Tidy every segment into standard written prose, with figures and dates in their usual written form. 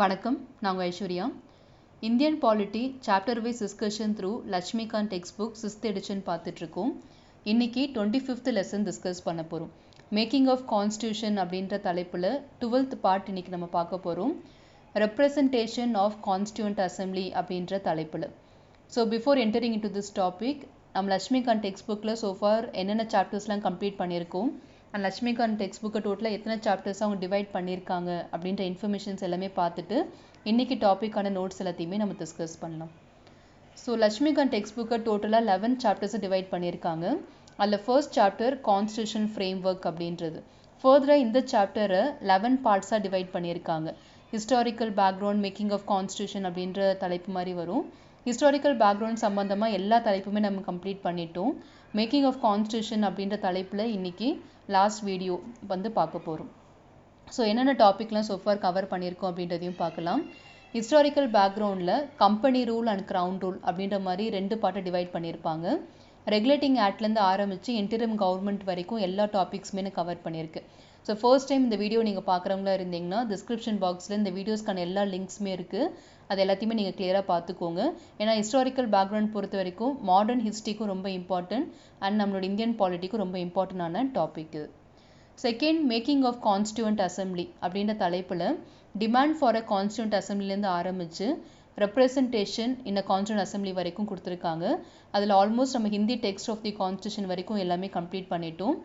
வணக்கம், நான் Aishwarya. Indian Polity Chapter Wise Discussion through Laxmikanth Textbook 6th edition பார்த்துட்டு இருக்கோம். இன்னைக்கு 25th lesson discuss பண்ண போறோம். Making of Constitution அப்படின்ற தலைப்புல 12th part இன்னைக்கு நம்ம பார்க்க போறோம். Representation of Constituent Assembly அப்படின்ற தலைப்புல. So before entering into this topic, நம்ம Laxmikanth Textbookல so far என்னென்ன chaptersலாம் complete பண்ணியிருக்கோம், அண்ட் Laxmikanth Textbook டோட்டலாக எத்தனை சாப்டர்ஸ் அவங்க டிவைட் பண்ணியிருக்காங்க அப்படின்ற இன்ஃபர்மேஷன்ஸ் எல்லாமே பார்த்துட்டு இன்னைக்கு டாப்பிக்கான நோட்ஸ் எல்லாத்தையுமே நம்ம டிஸ்கஸ் பண்ணலாம். ஸோ Laxmikanth Textbook டோட்டலாக 11 சாப்டர்ஸை டிவைட் பண்ணியிருக்காங்க. அதில் first chapter constitution framework அப்படின்றது. ஃபர்தராக இந்த சாப்டரை 11 பார்ட்ஸாக டிவைட் பண்ணியிருக்காங்க. Historical background, making of constitution அப்படின்ற தலைப்பு மாதிரி வரும். ஹிஸ்டாரிக்கல் பேக்ரவுண்ட் சம்மந்தமாக எல்லா தலைப்புமே நம்ம கம்ப்ளீட் பண்ணிட்டோம். மேக்கிங் ஆஃப் கான்ஸ்டியூஷன் அப்படின்ற தலைப்பில் இன்னைக்கு லாஸ்ட் வீடியோ வந்து பார்க்க போகிறோம். ஸோ என்னென்ன டாபிக்லாம் சோஃபார் கவர் பண்ணியிருக்கோம் அப்படின்றதையும் பார்க்கலாம். ஹிஸ்டாரிக்கல் பேக்ரவுண்டில் company rule and crown rule அப்படின்ற மாதிரி 2 பார்ட்டை டிவைட் பண்ணியிருப்பாங்க. ரெகுலேட்டிங் ஆக்ட்லேருந்து ஆரம்பித்து இன்டரிம் கவர்மெண்ட் வரைக்கும் எல்லா டாபிக்ஸுமே நான் கவர் பண்ணியிருக்கு. ஸோ ஃபர்ஸ்ட் டைம் இந்த வீடியோ நீங்கள் பார்க்குறவங்களா இருந்தீங்கன்னா டிஸ்கிரிப்ஷன் பாக்ஸில் இந்த வீடியோஸ்க்கான எல்லா லிங்க்ஸுமே இருக்குது. அது எல்லாத்தையுமே நீங்கள் கிளியராக பார்த்துக்கோங்க. ஏன்னா ஹிஸ்டாரிக்கல் பேக்ரவுண்ட் பொறுத்த வரைக்கும் மாடர்ன் ஹிஸ்ட்ரிக்கும் ரொம்ப இம்பார்ட்டன்ட் அண்ட் நம்மளோட இந்தியன் பாலிட்டிக்கும் ரொம்ப இம்பார்ட்டண்டான டாபிக் இது. Second, making of constituent assembly அப்படின்ற தலைப்பில் டிமாண்ட் ஃபார் அ கான்ஸ்டியூண்ட் அசம்பிளிலேருந்து ஆரம்பித்து representation in a constituent assembly வரைக்கும் கொடுத்துருக்காங்க. அதில் ஆல்மோஸ்ட் நம்ம Hindi text of the constitution வரைக்கும் எல்லாமே கம்ப்ளீட் பண்ணிட்டோம்.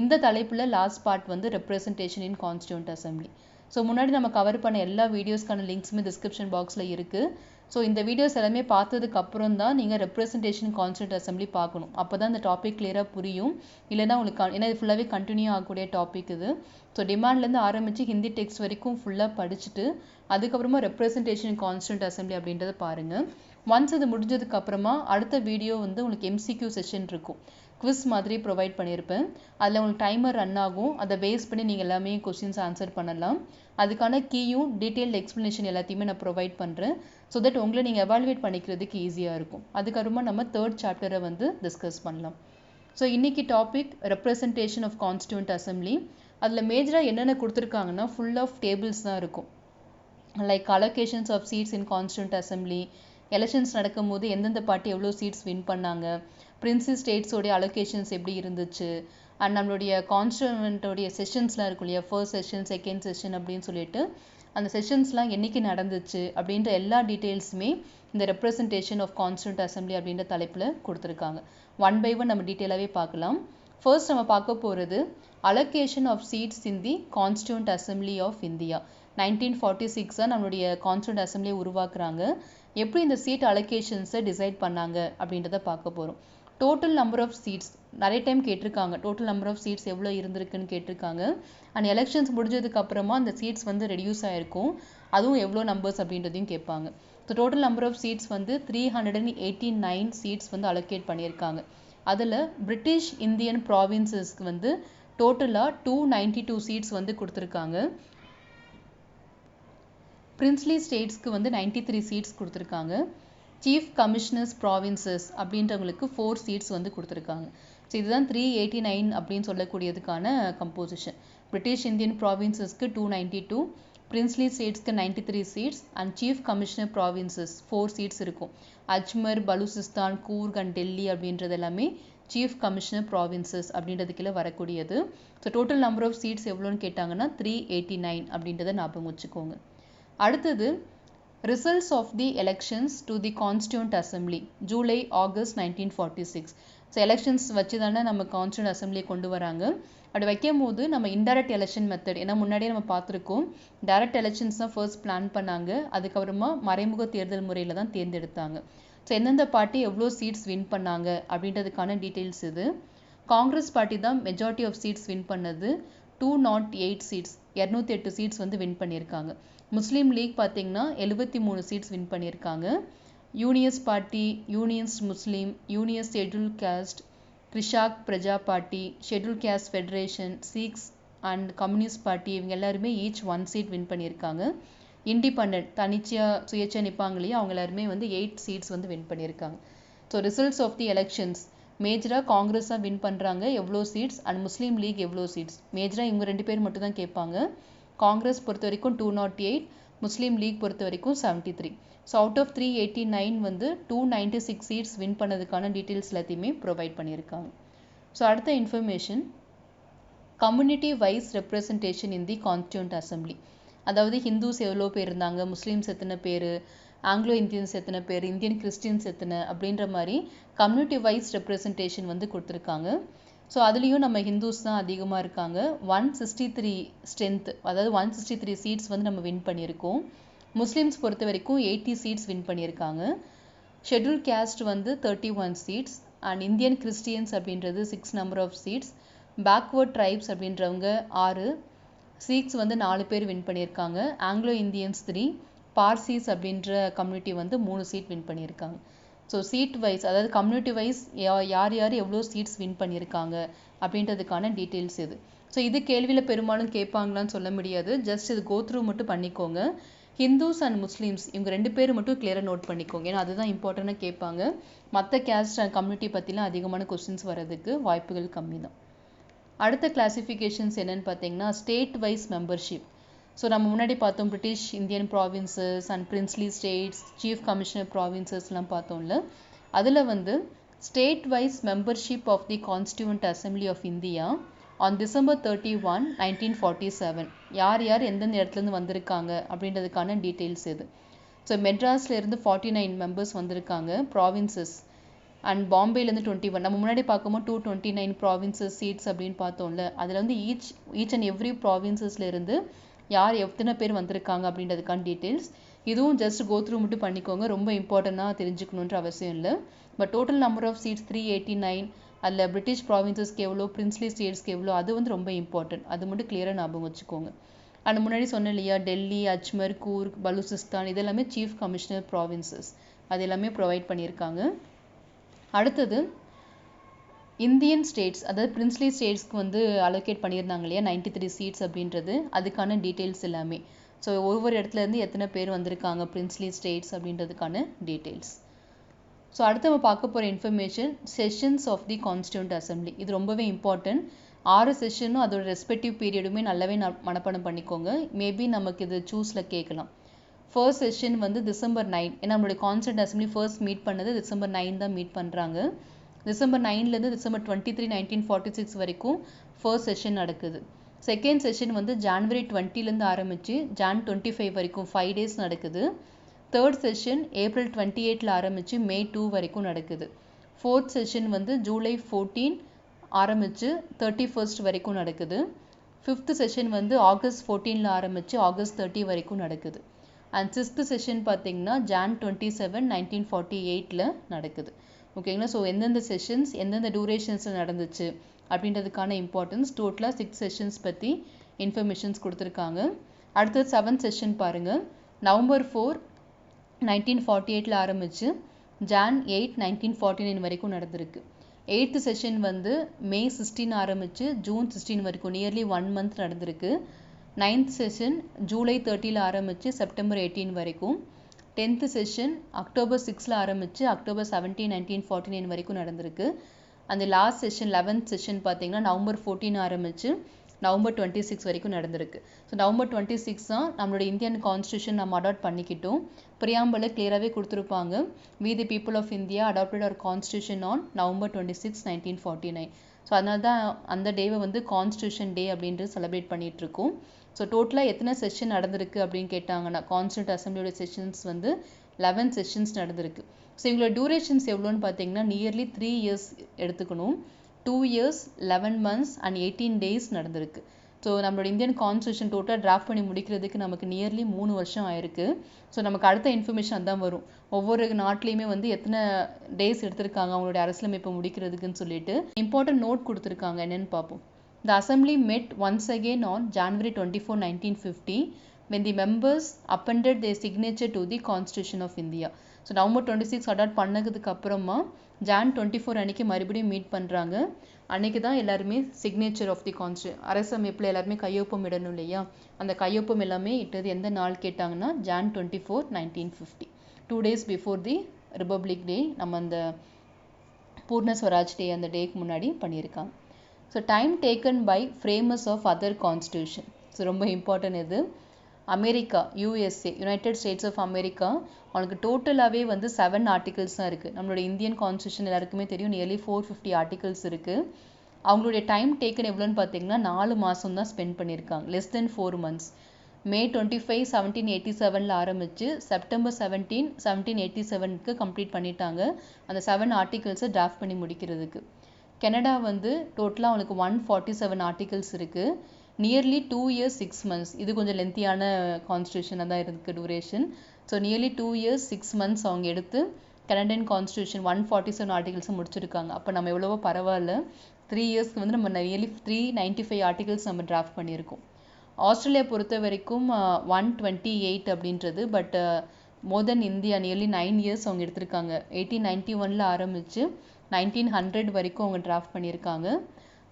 இந்த தலைப்பில் லாஸ்ட் பார்ட் வந்து representation in constituent assembly. So முன்னாடி நம்ம கவர் பண்ண எல்லா வீடியோஸ்க்கான லிங்க்ஸுமே டிஸ்கிரிப்ஷன் பாக்ஸில் இருக்குது. ஸோ இந்த வீடியோஸ் எல்லாமே பார்த்ததுக்கு அப்புறம் தான் நீங்கள் ரெப்ரசன்டேஷன் கான்ஸ்டியூண்ட் அசம்பிளி பார்க்கணும். அப்போ தான் இந்த டாபிக் கிளியராக புரியும். இல்லைனா உங்களுக்கு ஏன்னா இது ஃபுல்லாகவே கண்டினியூ ஆகக்கூடிய டாபிக் இது. ஸோ டிமாண்ட்லேருந்து ஆரம்பித்து ஹிந்தி டெக்ஸ்ட் வரைக்கும் ஃபுல்லாக படிச்சுட்டு அதுக்கப்புறமா ரெப்ரசன்டேஷன் கான்ஸ்டியூண்ட் அசம்பிளி அப்படின்றத பாருங்கள். ஒன்ஸ் இது முடிஞ்சதுக்கு அப்புறமா அடுத்த வீடியோ வந்து உங்களுக்கு MCQ செஷன் இருக்கும். குவிஸ் மாதிரி ப்ரொவைட் பண்ணியிருப்பேன். அதில் உங்களுக்கு டைமர் ரன் ஆகும். அதை பேஸ் பண்ணி நீங்கள் எல்லாமே கொஸ்டின்ஸ் ஆன்சர் பண்ணலாம். அதுக்கான கீயும் டீட்டெயில்டு எக்ஸ்ப்ளனேஷன் எல்லாத்தையுமே நான் ப்ரொவைட் பண்ணுறேன். ஸோ தட் உங்களை நீங்கள் எவாலுவேட் பண்ணிக்கிறதுக்கு ஈஸியாக இருக்கும். அதுக்கப்புறமா நம்ம 3rd சாப்டரை வந்து டிஸ்கஸ் பண்ணலாம். ஸோ இன்றைக்கி topic representation of constituent assembly. அதில் மேஜராக என்னென்ன கொடுத்துருக்காங்கன்னா ஃபுல் ஆஃப் டேபிள்ஸ் தான் இருக்கும். Like allocations of seats in constituent assembly, elections நடக்கும் போது எந்தெந்த பார்ட்டி எவ்வளோ சீட்ஸ் வின் பண்ணாங்க, பிரின்சி ஸ்டேட்ஸோடைய அலோகேஷன்ஸ் எப்படி இருந்துச்சு, அண்ட் நம்மளுடைய கான்ஸ்டியூவன்ட்டோடைய செஷன்ஸ்லாம் இருக்கும் இல்லையா, ஃபர்ஸ்ட் செஷன், செகண்ட் செஷன் அப்படின்னு சொல்லிட்டு அந்த செஷன்ஸ்லாம் என்றைக்கு நடந்துச்சு அப்படின்ற எல்லா டீட்டெயில்ஸுமே இந்த ரெப்ரசன்டேஷன் ஆஃப் கான்ஸ்டியூண்ட் அசம்பிளி அப்படின்ற தலைப்பில் கொடுத்துருக்காங்க. 1 by 1 நம்ம டீட்டெயிலாகவே பார்க்கலாம். ஃபர்ஸ்ட் நம்ம பார்க்க போகிறது allocation of seats in the constituent assembly of India. 1946 தான் நம்மளுடைய கான்ஸ்டியூண்ட் அசம்பிளியை உருவாக்குறாங்க. எப்படி இந்த சீட் அலோகேஷன்ஸை டிசைட் பண்ணாங்க அப்படின்றத பார்க்க போகிறோம். டோட்டல் நம்பர் ஆஃப் சீட்ஸ் நிறைய டைம் கேட்டிருக்காங்க. டோட்டல் நம்பர் ஆஃப் சீட்ஸ் எவ்வளோ இருந்திருக்குன்னு கேட்டிருக்காங்க. அண்ட் எலெக்ஷன்ஸ் முடிஞ்சதுக்கு அப்புறமா அந்த சீட்ஸ் வந்து ரெடியூஸ் ஆகிருக்கும். அதுவும் எவ்வளோ நம்பர்ஸ் அப்படின்றதையும் கேட்பாங்க. So total number of seats வந்து 389 சீட்ஸ் வந்து அலோகேட் பண்ணியிருக்காங்க. அதில் பிரிட்டிஷ் இந்தியன் ப்ராவின்சஸ்க்கு வந்து டோட்டலாக 292 சீட்ஸ் வந்து கொடுத்துருக்காங்க. பிரின்ஸ்லி ஸ்டேட்ஸ்க்கு வந்து 93 சீட்ஸ் கொடுத்துருக்காங்க. சீஃப் கமிஷனர்ஸ் ப்ராவின்சஸ் அப்படின்றவங்களுக்கு 4 சீட்ஸ் வந்து கொடுத்துருக்காங்க. ஸோ இதுதான் 389 அப்படின்னு சொல்லக்கூடியதுக்கான கம்போசிஷன். பிரிட்டிஷ் இந்தியன் ப்ராவின்சஸ்க்கு 292, பிரின்ஸ்லி ஸ்டேட்ஸ்க்கு 93 seats and chief commissioner provinces 4 seats இருக்கும். அஜ்மர், பலூசிஸ்தான், கூர்க் அண்ட் டெல்லி அப்படின்றது எல்லாமே சீஃப் கமிஷனர் ப்ராவின்சஸ் அப்படின்றதுக்குள்ள வரக்கூடியது. So total number of seats எவ்வளோன்னு கேட்டாங்கன்னா 389 அப்படின்றத ஞாபகம் வச்சுக்கோங்க. அடுத்தது results of the elections to the constituent assembly July August 1946. So elections வச்சு தானே நம்ம கான்ஸ்டியூண்ட் அசம்பிளியை கொண்டு வராங்க. அப்படி வைக்கும் போது நம்ம இன்டைரக்ட் எலெக்ஷன் மெத்தட், ஏன்னா முன்னாடியே நம்ம பார்த்துருக்கோம் டைரக்ட் எலெக்ஷன்ஸ் தான் ஃபர்ஸ்ட் பிளான் பண்ணாங்க. அதுக்கப்புறமா மறைமுக தேர்தல் முறையில் தான் தேர்ந்தெடுத்தாங்க. ஸோ எந்தெந்த பார்ட்டி எவ்வளோ சீட்ஸ் வின் பண்ணாங்க அப்படின்றதுக்கான டீட்டெயில்ஸ் இது. காங்கிரஸ் பார்ட்டி தான் மெஜாரிட்டி ஆஃப் சீட்ஸ் வின் பண்ணது. 208 சீட்ஸ், 208 சீட்ஸ் வந்து வின் பண்ணியிருக்காங்க. முஸ்லீம் லீக் பார்த்தீங்கன்னா 73 சீட்ஸ் வின் பண்ணியிருக்காங்க. Unionist party, Unionist Muslim, Unionist schedule caste, Krishak Praja party, schedule caste federation, Sikhs and communist party இவங்க எல்லாருமே ஈச் 1 சீட் வின் பண்ணியிருக்காங்க. இண்டிபெண்ட் தனிச்சையாக சுயேட்சை நிற்பாங்க இல்லையா, அவங்க எல்லாருமே வந்து 8 சீட்ஸ் வந்து வின் பண்ணியிருக்காங்க. So results of the elections மேஜராக காங்கிரஸாக வின் பண்ணுறாங்க எவ்வளோ சீட்ஸ், அண்ட் முஸ்லீம் லீக் எவ்வளோ சீட்ஸ். மேஜராக இவங்க 2 பேர் மட்டும் தான் கேட்பாங்க. காங்கிரஸ் பொறுத்த வரைக்கும் 208, முஸ்லீம் லீக் பொறுத்த வரைக்கும் 73. ஸோ அவுட் ஆஃப் 389 வந்து 296 சீட்ஸ் வின் பண்ணதுக்கான டீட்டெயில்ஸ் எல்லாத்தையுமே ப்ரொவைட் பண்ணியிருக்காங்க. ஸோ அடுத்த information, community wise representation in the constituent assembly. அதாவது ஹிந்துஸ் எவ்வளோ பேர் இருந்தாங்க, முஸ்லீம்ஸ் எத்தனை பேர், ஆங்கிலோ இந்தியன்ஸ் எத்தனை பேர், இந்தியன் கிறிஸ்டியன்ஸ் எத்தனை அப்படின்ற மாதிரி கம்யூனிட்டி வைஸ் ரெப்ரசன்டேஷன் வந்து கொடுத்துருக்காங்க. ஸோ அதுலேயும் நம்ம ஹிந்துஸ் தான் அதிகமாக இருக்காங்க. 163 ஸ்ட்ரென்த், அதாவது 163 சீட்ஸ் வந்து நம்ம வின் பண்ணியிருக்கோம். முஸ்லீம்ஸ் பொறுத்த வரைக்கும் 80 சீட்ஸ் வின் பண்ணியிருக்காங்க. ஷெட்யூல் கேஸ்ட் வந்து 31 சீட்ஸ் அண்ட் இந்தியன் கிறிஸ்டியன்ஸ் அப்படின்றது 6 number of seats. Backward tribes அப்படின்றவங்க 6, சீக்ஸ் வந்து 4 பேர் வின் பண்ணியிருக்காங்க. ஆங்கிலோ இந்தியன்ஸ் 3, பார்சிஸ் அப்படின்ற கம்யூனிட்டி வந்து 3 சீட் வின் பண்ணியிருக்காங்க. ஸோ சீட் வைஸ், அதாவது கம்யூனிட்டி வைஸ் யார் யார் எவ்வளோ சீட்ஸ் வின் பண்ணியிருக்காங்க அப்படின்றதுக்கான டீட்டெயில்ஸ் இது. ஸோ இது கேள்வியில் பெரும்பாலும் கேட்பாங்களான்னு சொல்ல முடியாது, ஜஸ்ட் இது கோ த்ரூ மட்டும் பண்ணிக்கோங்க. ஹிந்துஸ் அண்ட் முஸ்லீம்ஸ் இவங்க 2 பேர் மட்டும் கிளியராக நோட் பண்ணிக்கோங்க, ஏன்னா அதுதான் இம்பார்ட்டண்ட்டாக கேட்பாங்க. மற்ற கேஸ்ட் அண்ட் கம்யூனிட்டி பற்றிலாம் அதிகமான கொஸ்டின்ஸ் வர்றதுக்கு வாய்ப்புகள் கம்மி தான். அடுத்த கிளாசிஃபிகேஷன்ஸ் என்னென்னு பார்த்தீங்கன்னா, ஸ்டேட் வைஸ் மெம்பர்ஷிப். ஸோ நம்ம முன்னாடி பார்த்தோம் British Indian provinces and princely states, chief commissioner ப்ராவின்சஸ்லாம் பார்த்தோம்ல. அதில் வந்து state wise membership of the constituent assembly of India on December 31, 1947 யார் யார் எந்தெந்த இடத்துலேருந்து வந்திருக்காங்க அப்படின்றதுக்கான டீட்டெயில்ஸ் இது. ஸோ மெட்ராஸ்லேருந்து 49 மெம்பர்ஸ் வந்திருக்காங்க ப்ராவின்சஸ், அண்ட் பாம்பேலேருந்து 21. நம்ம முன்னாடி பார்க்கும்போது 229 ப்ராவின்சஸ் சீட்ஸ் அப்படின்னு பார்த்தோம்ல. அதில் வந்து ஈச் அண்ட் எவ்ரி ப்ராவின்சஸ்லேருந்து யார் எத்தனை பேர் வந்திருக்காங்க அப்படின்றதுக்கான டீட்டெயில்ஸ். இதுவும் ஜஸ்ட் கோ த்ரூ மட்டும் பண்ணிக்கோங்க, ரொம்ப இம்பார்ட்டண்ட்டாக தெரிஞ்சுக்கணுன்ற அவசியம் இல்லை. But total number of seats 389, அதில் பிரிட்டிஷ் ப்ராவின்சஸ்க்கு எவ்வளோ, பிரின்ஸ்லி ஸ்டேட்ஸ்க்கு எவ்வளோ, அது வந்து ரொம்ப இம்பார்ட்டன்ட். அது மட்டும் கிளியராக ஞாபகம் வச்சுக்கோங்க. அண்ட் முன்னாடி சொன்னேன் இல்லையா, டெல்லி, அஜ்மர், கூர்க், பலூசிஸ்தான் இதெல்லாமே சீஃப் கமிஷனர் ப்ராவின்சஸ், அது எல்லாமே ப்ரொவைட் பண்ணியிருக்காங்க. அடுத்தது இந்தியன் ஸ்டேட்ஸ், அதாவது பிரின்ஸ்லி ஸ்டேட்ஸ்க்கு வந்து அலோகேட் பண்ணியிருந்தாங்க இல்லையா 93 சீட்ஸ் அப்படின்றது, அதுக்கான டீட்டெயில்ஸ் எல்லாமே. ஸோ ஒவ்வொரு இடத்துலேருந்து எத்தனை பேர் வந்திருக்காங்க பிரின்ஸ்லி ஸ்டேட்ஸ் அப்படின்றதுக்கான டீட்டெயில்ஸ். ஸோ அடுத்து நம்ம பார்க்க போகிற information, sessions of the constituent assembly. இது ரொம்பவே இம்பார்ட்டன்ட். 6 செஷனும் அதோட ரெஸ்பெக்டிவ் பீரியடுமே நல்லாவே மனப்பாடம் பண்ணிக்கோங்க. மேபி நமக்கு இது சூஸில் கேட்கலாம். ஃபர்ஸ்ட் செஷன் வந்து December 9, ஏன்னா நம்மளுடைய கான்ஸ்டியூண்ட் அசம்பிளி ஃபர்ஸ்ட் மீட் பண்ணது December 9 தான் மீட் பண்ணுறாங்க. December 9லேருந்து December 23, 1946 வரைக்கும் ஃபர்ஸ்ட் செஷன் நடக்குது. செகண்ட் செஷன் வந்து January 20லேருந்து ஆரம்பித்து Jan 25 வரைக்கும் 5 days நடக்குது. தேர்ட் செஷன் April 28 ஆரம்பித்து May 2 வரைக்கும் நடக்குது. ஃபோர்த் செஷன் வந்து July 14 ஆரம்பித்து 31st வரைக்கும் நடக்குது. ஃபிஃப்த் செஷன் வந்து August 14 ஆரம்பித்து August 30 வரைக்கும் நடக்குது. அண்ட் சிக்ஸ்த் செஷன் பார்த்தீங்கன்னா Jan 27, 1948 நடக்குது. ஓகேங்களா. ஸோ எந்தெந்த செஷன்ஸ் எந்தெந்த டூரேஷன்ஸில் நடந்துச்சு அப்படின்றதுக்கான இம்பார்ட்டன்ஸ், டோட்டலாக 6 செஷன்ஸ் பற்றி இன்ஃபர்மேஷன்ஸ் கொடுத்துருக்காங்க. அடுத்தது 7th செஷன் பாருங்கள். November 4, 1948 ஆரம்பித்து Jan 8, 1949 வரைக்கும் நடந்திருக்கு. 8th செஷன் வந்து May 16 ஆரம்பித்து June 16 வரைக்கும் நியர்லி 1 month நடந்திருக்கு. 9th செஷன் July 30 ஆரம்பித்து September 18 வரைக்கும். 10th செஷன் October 6 ஆரம்பித்து October 17, 1949 வரைக்கும் நடந்திருக்கு. அந்த லாஸ்ட் செஷன் 11th செஷன் பார்த்தீங்கன்னா November 14 ஆரம்பித்து November 26 வரைக்கும் நடந்திருக்கு. ஸோ November 26 தான் நம்மளோட இந்தியன் கான்ஸ்டியூஷன் நம்ம அடாப்ட் பண்ணிக்கிட்டோம். பிரியாம்பிள் கிளியராகவே கொடுத்துருப்பாங்க. We the people of India adopted our constitution on November 26, 1949. So அதனால தான் அந்த டேவை வந்து கான்ஸ்டியூஷன் டே அப்படின்ட்டு செலிப்ரேட் பண்ணிகிட்ருக்கோம். ஸோ டோட்டலாக எத்தனை செஷன் நடந்திருக்கு அப்படின்னு கேட்டாங்கன்னா, கான்ஸ்டியூண்ட் அசம்பிளியோட செஷன்ஸ் வந்து 11 செஷன்ஸ் நடந்திருக்கு. ஸோ இவங்களோட டியூரேஷன்ஸ் எவ்வளோன்னு பார்த்தீங்கன்னா நியர்லி 3 years எடுத்துக்கணும். 2 years, 11 months and 18 days நடந்திருக்கு. ஸோ நம்மளோட இந்தியன் கான்ஸ்டியூஷன் டோட்டலாக டிராஃப்ட் பண்ணி முடிக்கிறதுக்கு நமக்கு நியர்லி 3 வருஷம் ஆயிருக்கு. ஸோ நமக்கு அடுத்த இன்ஃபர்மேஷன் அதான் வரும். ஒவ்வொரு நாட்டிலையுமே வந்து எத்தனை டேஸ் எடுத்திருக்காங்க அவங்களுடைய அரசியலமைப்பை முடிக்கிறதுக்குன்னு சொல்லிட்டு இம்பார்ட்டன்ட் நோட் கொடுத்துருக்காங்க. என்னென்னு பார்ப்போம். The Assembly met once again on January 24, 1950 when the members appended their signature to the Constitution of India. So November 26 adopt பண்ணதுக்கு அப்புறமா Jan 24 அன்னைக்கு மறுபடியும் மீட் பண்ணுறாங்க. அன்னைக்கு தான் எல்லாருமே சிக்னேச்சர் ஆஃப் தி அரசமைப்பில் எல்லாருமே கையொப்பம் இடணும் இல்லையா, அந்த கையொப்பம் எல்லாமே இட்டது எந்த நாள் கேட்டாங்கன்னா Jan 24, 1950, 2 days before the Republic Day. நம்ம அந்த பூர்ண ஸ்வராஜ் டே அந்த டேக்கு முன்னாடி பண்ணியிருக்காங்க. So time taken by framers of other constitution. So ரொம்ப இம்பார்ட்டன்ட் இது. America USA United States of America அவங்களுக்கு டோட்டலாகவே வந்து 7 ஆர்டிகல்ஸ் தான் இருக்குது. நம்மளோட இந்தியன் கான்ஸ்டியூஷன் எல்லாருக்குமே தெரியும், நியர்லி 450 ஆர்டிகல்ஸ் இருக்குது. அவங்களுடைய டைம் டேக்கன் எவ்வளோன்னு பார்த்தீங்கன்னா 4 மாதம் தான் ஸ்பெண்ட் பண்ணியிருக்காங்க, லெஸ் தென் 4 months. May 25, 1787 ஆரம்பித்து செப்டம்பர் 17, 1787 கம்ப்ளீட் பண்ணிட்டாங்க அந்த 7 ஆர்டிகல்ஸை டிராஃப்ட் பண்ணி முடிக்கிறதுக்கு. கனடா வந்து டோட்டலாக அவங்களுக்கு 147 ஆர்டிகல்ஸ் இருக்குது, நியர்லி 2 years 6 months. இது கொஞ்சம் லென்த்தியான கான்ஸ்டியூஷனாக தான் இருக்குது duration. So nearly 2 years 6 months அவங்க எடுத்து கனடியன் கான்ஸ்டியூஷன் 147 ஆர்டிகல்ஸை முடிச்சிருக்காங்க. அப்போ நம்ம எவ்வளவோ பரவாயில்ல, 3 yearsக்கு வந்து நம்ம நியர்லி 395 ஆர்டிகல்ஸ் நம்ம டிராஃப்ட் பண்ணியிருக்கோம். ஆஸ்திரேலியா பொறுத்த வரைக்கும் 128 அப்படின்றது, but more then India nearly 9 years அவங்க எடுத்திருக்காங்க. 1891 ஆரம்பித்து 1900 வரைக்கும் அவங்க டிராஃப்ட் பண்ணியிருக்காங்க.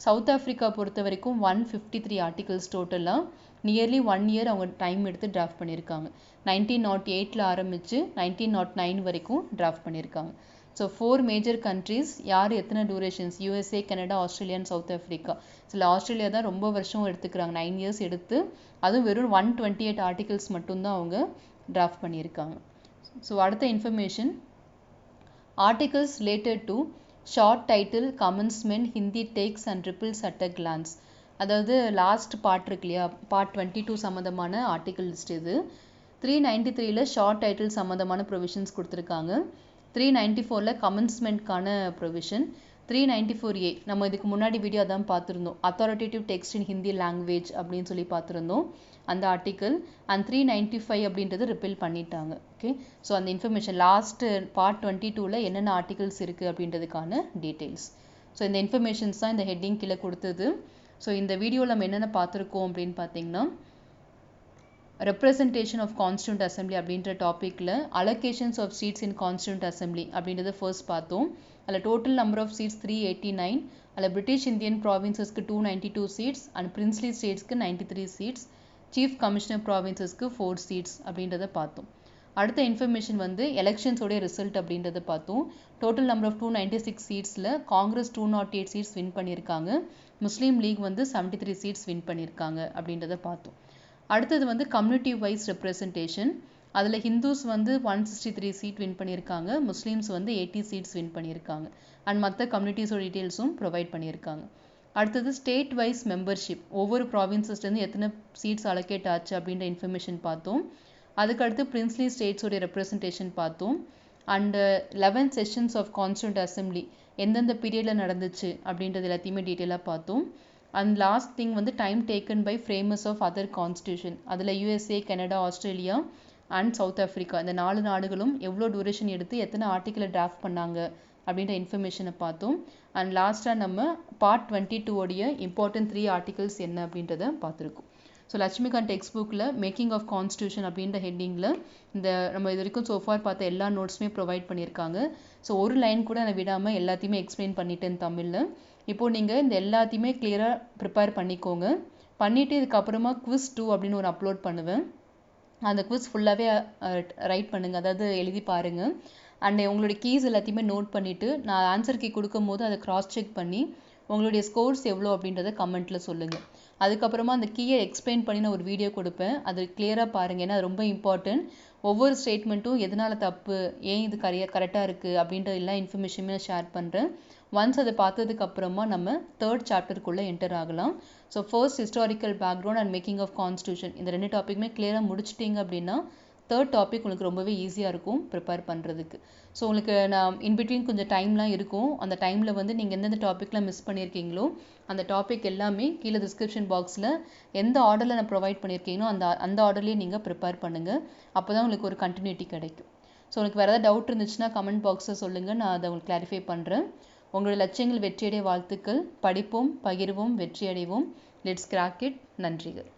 சவுத் ஆஃப்ரிக்கா பொறுத்த வரைக்கும் 153 ஆர்டிகல்ஸ் டோட்டலாக, நியர்லி 1 year அவங்க டைம் எடுத்து டிராஃப்ட் பண்ணியிருக்காங்க. 1908 ஆரம்பித்து 1909 வரைக்கும் டிராஃப்ட் பண்ணியிருக்காங்க. ஸோ 4 மேஜர் கண்ட்ரீஸ், யார் எத்தனை durations, USA, Canada, Australia and South Africa. சில ஆஸ்திரேலியா தான் ரொம்ப வருஷம் எடுத்துக்கிறாங்க, 9 years எடுத்து, அதுவும் வெறும் 128 ஆர்டிகல்ஸ் மட்டும்தான் அவங்க டிராஃப்ட் பண்ணியிருக்காங்க. ஸோ அடுத்த information, articles related to short title, commencement, Hindi text and ripples at a glands. அதாவது லாஸ்ட் பார்ட் இருக்கு இல்லையா, பார்ட் 22 சம்மந்தமான ஆர்டிகல் லிஸ்ட் இது. 393 ஷார்ட் டைட்டில் சம்மந்தமான ப்ரொவிஷன்ஸ் கொடுத்துருக்காங்க. 394 கமென்ஸ்மெண்ட்கான ப்ரொவிஷன். 394A நம்ம இதுக்கு முன்னாடி வீடியோ அதான் பார்த்துருந்தோம், அத்தாரிட்டேட்டிவ் டெக்ஸ்ட் இன் ஹிந்தி லாங்குவேஜ் அப்படின்னு சொல்லி பார்த்துருந்தோம் அந்த ஆர்டிக்கல். அண்ட் 395 அப்படின்றது ரிப்பீல் பண்ணிட்டாங்க. ஓகே, ஸோ அந்த இன்ஃபர்மேஷன் லாஸ்ட் பார்ட் 22ல் என்னென்ன ஆர்டிகல்ஸ் இருக்குது அப்படின்றதுக்கான டீட்டெயில்ஸ். ஸோ இந்த இன்ஃபர்மேஷன்ஸ் தான் இந்த ஹெட்டிங் கீழே கொடுத்தது. ஸோ இந்த வீடியோவில் நம்ம என்னென்ன பார்த்துருக்கோம் அப்படின்னு பார்த்தீங்கன்னா, ரெப்ரசன்டேஷன் ஆஃப் கான்ஸ்டியூண்ட் அசம்பிளி அப்படின்ற டாப்பிக்கில் allocations of seats in constituent assembly அப்படின்றத ஃபர்ஸ்ட் பார்த்தோம். அதில் டோட்டல் நம்பர் ஆஃப் சீட்ஸ் 389, அதில் பிரிட்டிஷ் இந்தியன் ப்ராவின்சஸ்க்கு 292 சீட்ஸ் அண்ட் பிரின்ஸ்லி ஸ்டேட்ஸ்க்கு 93 சீட்ஸ், சீஃப் கமிஷனர் ப்ராவின்சஸ்க்கு 4 சீட்ஸ் அப்படின்றத பார்த்தோம். அடுத்த இன்ஃபர்மேஷன் வந்து எலெக்ஷன்ஸோடைய ரிசல்ட் அப்படின்றத பார்த்தோம். டோட்டல் நம்பர் ஆஃப் 296 சீட்ஸில் காங்கிரஸ் 208 சீட்ஸ் வின் பண்ணியிருக்காங்க, முஸ்லீம் லீக் வந்து 73 சீட்ஸ் வின் பண்ணியிருக்காங்க அப்படின்றத பார்த்தோம். அடுத்தது வந்து கம்யூனிட்டி வைஸ் ரெப்ரசன்டேஷன். அதில் ஹிந்துஸ் வந்து 163 சீட் வின் பண்ணியிருக்காங்க, முஸ்லீம்ஸ் வந்து 80 சீட்ஸ் வின் பண்ணியிருக்காங்க அண்ட் மற்ற கம்யூனிட்டிஸோட டீட்டெயில்ஸும் ப்ரொவைட் பண்ணியிருக்காங்க. அடுத்தது ஸ்டேட் வைஸ் மெம்பர்ஷிப், ஒவ்வொரு ப்ராவின்சஸ்லேருந்து எத்தனை சீட்ஸ் அலோகேட் ஆச்சு அப்படின்ற இன்ஃபர்மேஷன் பார்த்தோம். அதுக்கடுத்து பிரின்ஸ்லி ஸ்டேட்ஸோடைய ரெப்ரசன்டேஷன் பார்த்தோம். And 11 sessions of constituent assembly எந்தெந்த பீரியடில் நடந்துச்சு அப்படின்றது எல்லாத்தையுமே டீட்டெயிலாக பார்த்தோம். அண்ட் லாஸ்ட் திங் வந்து time taken by framers of other constitution. அதில் USA, Canada, Australia and South Africa இந்த 4 நாடுகளும் எவ்வளோ டூரேஷன் எடுத்து எத்தனை ஆர்டிக்கலை டிராஃப்ட் பண்ணாங்க அப்படின்ற இன்ஃபர்மேஷனை பார்த்தோம். அண்ட் லாஸ்ட்டாக நம்ம பார்ட் 22 இம்பார்ட்டன்ட் 3 ஆர்டிகல்ஸ் என்ன அப்படின்றத பார்த்துருக்கோம். ஸோ லட்சுமிகாந்த் டெக்ஸ்ட் புக்கில் மேக்கிங் ஆஃப் கான்ஸ்டியூஷன் அப்படின்ற ஹெட்டிங்கில் இந்த நம்ம இது வரைக்கும் சோஃபார் பார்த்த எல்லா நோட்ஸுமே ப்ரொவைட் பண்ணியிருக்காங்க. ஸோ ஒரு லைன் கூட நான் விடாமல் எல்லாத்தையுமே எக்ஸ்பிளைன் பண்ணிட்டேன் தமிழில். இப்போது நீங்கள் இந்த எல்லாத்தையுமே கிளியராக ப்ரிப்பேர் பண்ணிக்கோங்க. பண்ணிவிட்டு இதுக்கப்புறமா குவிஸ் 2 அப்படின்னு ஒரு அப்லோட் பண்ணுவேன். அந்த குவிஸ் ஃபுல்லாகவே ரைட் பண்ணுங்கள், அதாவது எழுதி பாருங்கள். அண்ட் உங்களுடைய கீஸ் எல்லாத்தையுமே நோட் பண்ணிவிட்டு நான் ஆன்சர் கீ கொடுக்கும் போது அதை கிராஸ் செக் பண்ணி உங்களுடைய ஸ்கோர்ஸ் எவ்வளோ அப்படின்றத கமெண்ட்டில் சொல்லுங்கள். அதுக்கப்புறமா அந்த கீயை எக்ஸ்பிளைன் பண்ணி நான் ஒரு வீடியோ கொடுப்பேன், அது கிளியராக பாருங்கள், ஏன்னா அது ரொம்ப இம்பார்ட்டன்ட். ஒவ்வொரு ஸ்டேட்மெண்ட்டும் எதனால் தப்பு, ஏன் இது கரெக்டாக இருக்குது அப்படின்ற எல்லா இன்ஃபர்மேஷனுமே ஷேர் பண்ணுறேன். ஒன்ஸ் அதை பார்த்ததுக்கப்புறமா நம்ம 3rd சாப்டருக்குள்ளே என்டர் ஆகலாம். So first historical background and making of constitution இந்த 2 டாப்பிக்குமே கிளியராக முடிச்சிட்டிங்க அப்படின்னா 3rd டாபிக் உங்களுக்கு ரொம்பவே ஈஸியாக இருக்கும் ப்ரிப்பேர் பண்ணுறதுக்கு. ஸோ உங்களுக்கு நான் இன்பிட்வீன் கொஞ்சம் டைம்லாம் இருக்கும், அந்த டைமில் வந்து நீங்கள் எந்தெந்த டாப்பிக்லாம் மிஸ் பண்ணியிருக்கீங்களோ அந்த டாபிக் எல்லாமே கீழே டிஸ்கிரிப்ஷன் பாக்ஸில் எந்த ஆர்டரில் நான் ப்ரொவைட் பண்ணியிருக்கீங்களோ அந்த ஆர்டர்லேயே நீங்கள் ப்ரிப்பேர் பண்ணுங்கள். அப்போ தான் உங்களுக்கு ஒரு கண்டினியூட்டி கிடைக்கும். ஸோ உங்களுக்கு வேறு ஏதாவது டவுட் இருந்துச்சுன்னா கமெண்ட் பாக்ஸில் சொல்லுங்கள், நான் அதை உங்களுக்கு கிளாரிஃபை பண்ணுறேன். உங்களுடைய லட்சியங்கள் வெற்றியடைய வாழ்த்துக்கள். படிப்போம், பகிர்வோம், வெற்றியடைவோம். Let's crack it. நன்றிகள்.